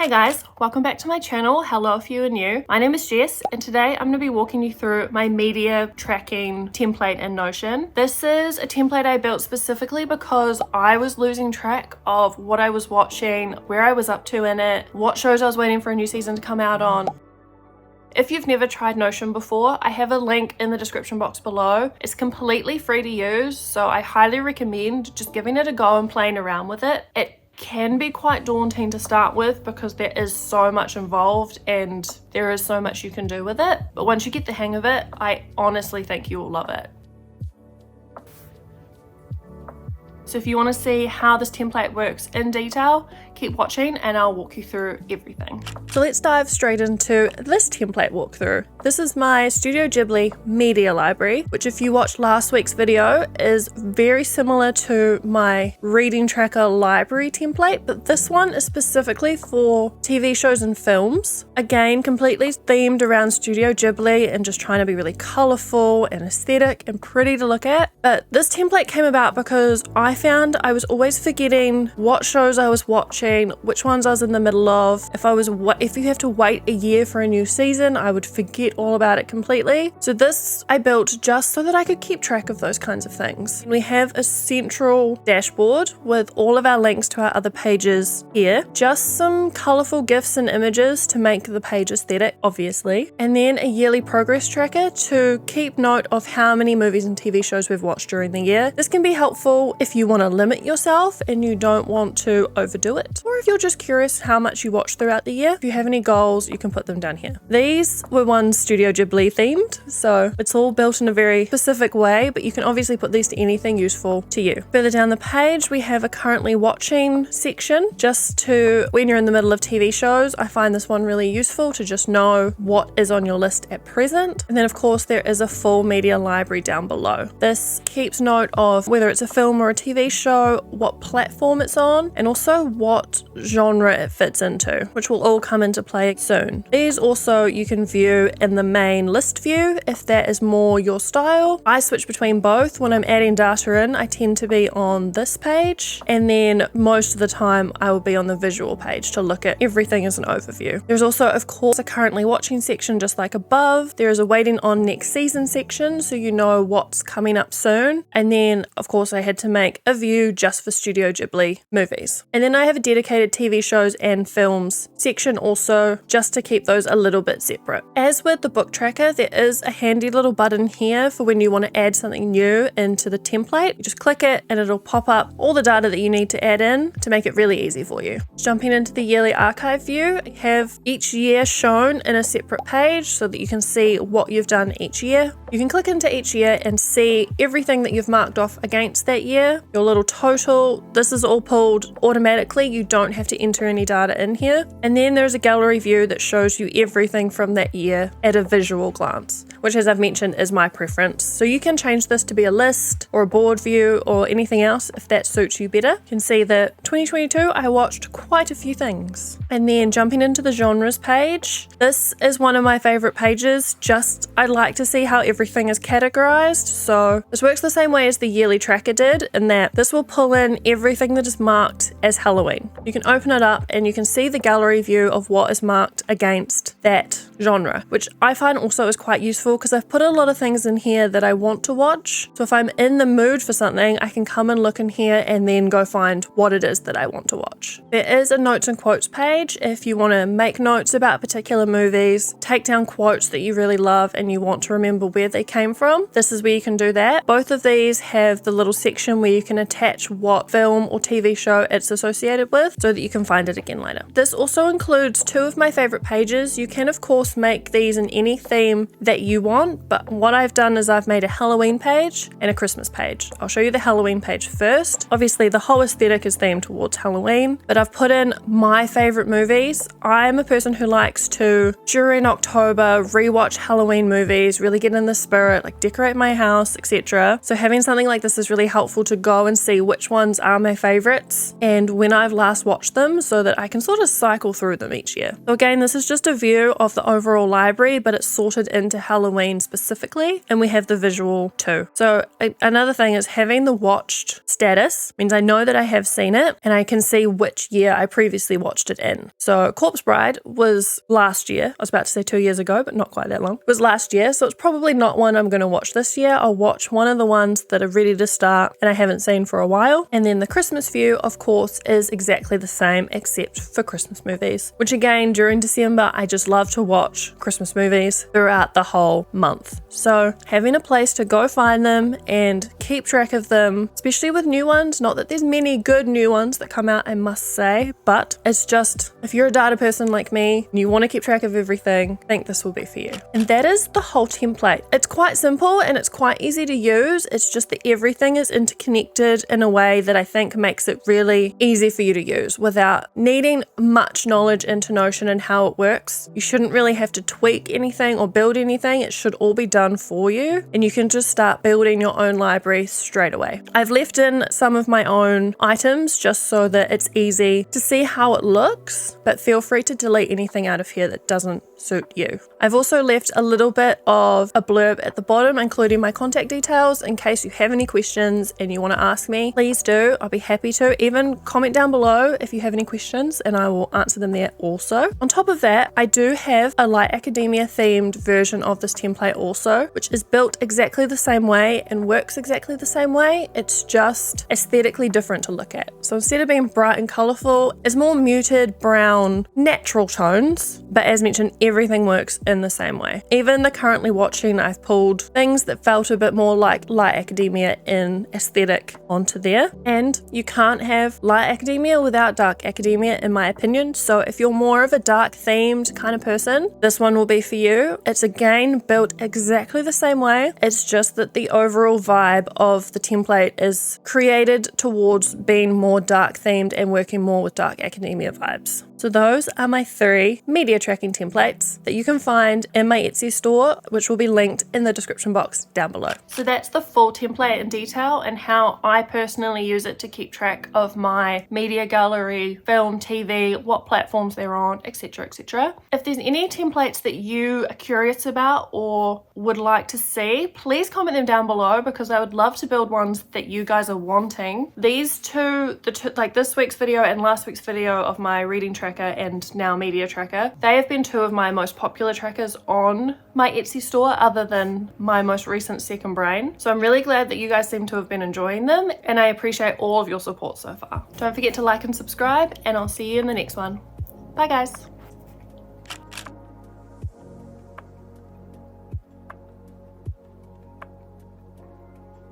Hi guys, welcome back to my channel. Hello if you are new. My name is Jess and today I'm going to be walking you through my media tracking template in Notion. This is a template I built specifically because I was losing track of what I was watching, where I was up to in it, what shows I was waiting for a new season to come out on. If you've never tried Notion before, I have a link in the description box below. It's completely free to use, so I highly recommend just giving it a go and playing around with it. It can be quite daunting to start with because there is so much involved and there is so much you can do with it. But once you get the hang of it, I honestly think you will love it. So if you want to see how this template works in detail, keep watching and I'll walk you through everything. So let's dive straight into this template walkthrough. This is my Studio Ghibli media library, which if you watched last week's video is very similar to my reading tracker library template, but this one is specifically for TV shows and films. Again, completely themed around Studio Ghibli and just trying to be really colorful and aesthetic and pretty to look at. But this template came about because I found I was always forgetting what shows I was watching, which ones I was in the middle of. If you have to wait a year for a new season, I would forget all about it completely. So this I built just so that I could keep track of those kinds of things. We have a central dashboard with all of our links to our other pages here, just some colorful GIFs and images to make the page aesthetic, obviously, and then a yearly progress tracker to keep note of how many movies and TV shows we've watched during the year. This can be helpful if you want to limit yourself and you don't want to overdo it, or if you're just curious how much you watch throughout the year. If you have any goals, you can put them down here. These were ones Studio Ghibli themed, so it's all built in a very specific way, but you can obviously put these to anything useful to you. Further down the page, we have a currently watching section, just to when you're in the middle of TV shows. I find this one really useful to just know what is on your list at present. And then of course there is a full media library down below. This keeps note of whether it's a film or a TV show, what platform it's on, and also what genre it fits into, which will all come into play soon. These also you can view in the main list view if that is more your style. I switch between both. When I'm adding data in, I tend to be on this page, and then most of the time I will be on the visual page to look at everything as an overview. There's also of course a currently watching section just like above. There is a waiting on next season section so you know what's coming up soon, and then of course I had to make a view just for Studio Ghibli movies. And then I have a dedicated TV shows and films section also, just to keep those a little bit separate. As with the book tracker, there is a handy little button here for when you want to add something new into the template. You just click it and it'll pop up all the data that you need to add in to make it really easy for you. Jumping into the yearly archive view, I have each year shown in a separate page so that you can see what you've done each year. You can click into each year and see everything that you've marked off against that year, your little total. This is all pulled automatically. You don't have to enter any data in here. And then there's a gallery view that shows you everything from that year at a visual glance, which as I've mentioned is my preference. So you can change this to be a list or a board view or anything else if that suits you better. You can see that 2022 I watched quite a few things. And then jumping into the genres page, this is one of my favorite pages. Just I like to see how everything is categorized. So this works the same way as the yearly tracker did, in that this will pull in everything that is marked as Halloween. You can open it up and you can see the gallery view of what is marked against that genre, which I find also is quite useful because I've put a lot of things in here that I want to watch. So if I'm in the mood for something, I can come and look in here and then go find what it is that I want to watch. There is a notes and quotes page if you want to make notes about particular movies, take down quotes that you really love and you want to remember where they came from. This is where you can do that. Both of these have the little section where you can attach what film or TV show it's associated with so that you can find it again later. This also includes two of my favorite pages. You can of course make these in any theme that you want, but what I've done is I've made a Halloween page and a Christmas page. I'll show you the Halloween page first. Obviously the whole aesthetic is themed towards Halloween, but I've put in my favorite movies. I'm a person who likes to, during October, rewatch Halloween movies, really get in the spirit, like decorate my house, etc. So having something like this is really helpful to go and see which ones are my favorites and when I've last watched them so that I can sort of cycle through them each year. So again, this is just a view of the overall library, but it's sorted into Halloween Halloween specifically, and we have the visual too. So another thing is having the watched status means I know that I have seen it and I can see which year I previously watched it in. So Corpse Bride was last year. I was about to say 2 years ago, but not quite that long. It was last year, so it's probably not one I'm going to watch this year. I'll watch one of the ones that are ready to start and I haven't seen for a while. And then the Christmas view, of course, is exactly the same except for Christmas movies, which again, during December, I just love to watch Christmas movies throughout the whole month. So having a place to go find them and keep track of them, especially with new ones, not that there's many good new ones that come out, I must say, but it's just, if you're a data person like me and you want to keep track of everything, I think this will be for you. And that is the whole template. It's quite simple and it's quite easy to use. It's just that everything is interconnected in a way that I think makes it really easy for you to use without needing much knowledge into Notion and how it works. You shouldn't really have to tweak anything or build anything. It should all be done for you and you can just start building your own library straight away. I've left in some of my own items just so that it's easy to see how it looks, but feel free to delete anything out of here that doesn't suit you. I've also left a little bit of a blurb at the bottom, including my contact details in case you have any questions and you want to ask me. Please do. I'll be happy to. Even comment down below if you have any questions and I will answer them there also. On top of that, I do have a Light Academia themed version of this template also, which is built exactly the same way and works exactly the same way. It's just aesthetically different to look at. So instead of being bright and colourful, it's more muted, brown, natural tones. But as mentioned, everything works in the same way. Even the currently watching, I've pulled things that felt a bit more like Light Academia in aesthetic onto there. And you can't have Light Academia without Dark Academia, in my opinion. So if you're more of a dark themed kind of person, this one will be for you. It's again built exactly the same way. It's just that the overall vibe of the template is created towards being more dark themed and working more with Dark Academia vibes. So those are my 3 media tracking templates that you can find in my Etsy store, which will be linked in the description box down below. So that's the full template in detail and how I personally use it to keep track of my media gallery, film, TV, what platforms they're on, etc, etc. If there's any templates that you are curious about or would like to see, please comment them down below because I would love to build ones that you guys are wanting. These two, like this week's video and last week's video of my reading tracker and now media tracker, they have been 2 of my most popular trackers on my Etsy store other than my most recent Second Brain. So I'm really glad that you guys seem to have been enjoying them and I appreciate all of your support so far. Don't forget to like and subscribe and I'll see you in the next one. Bye guys.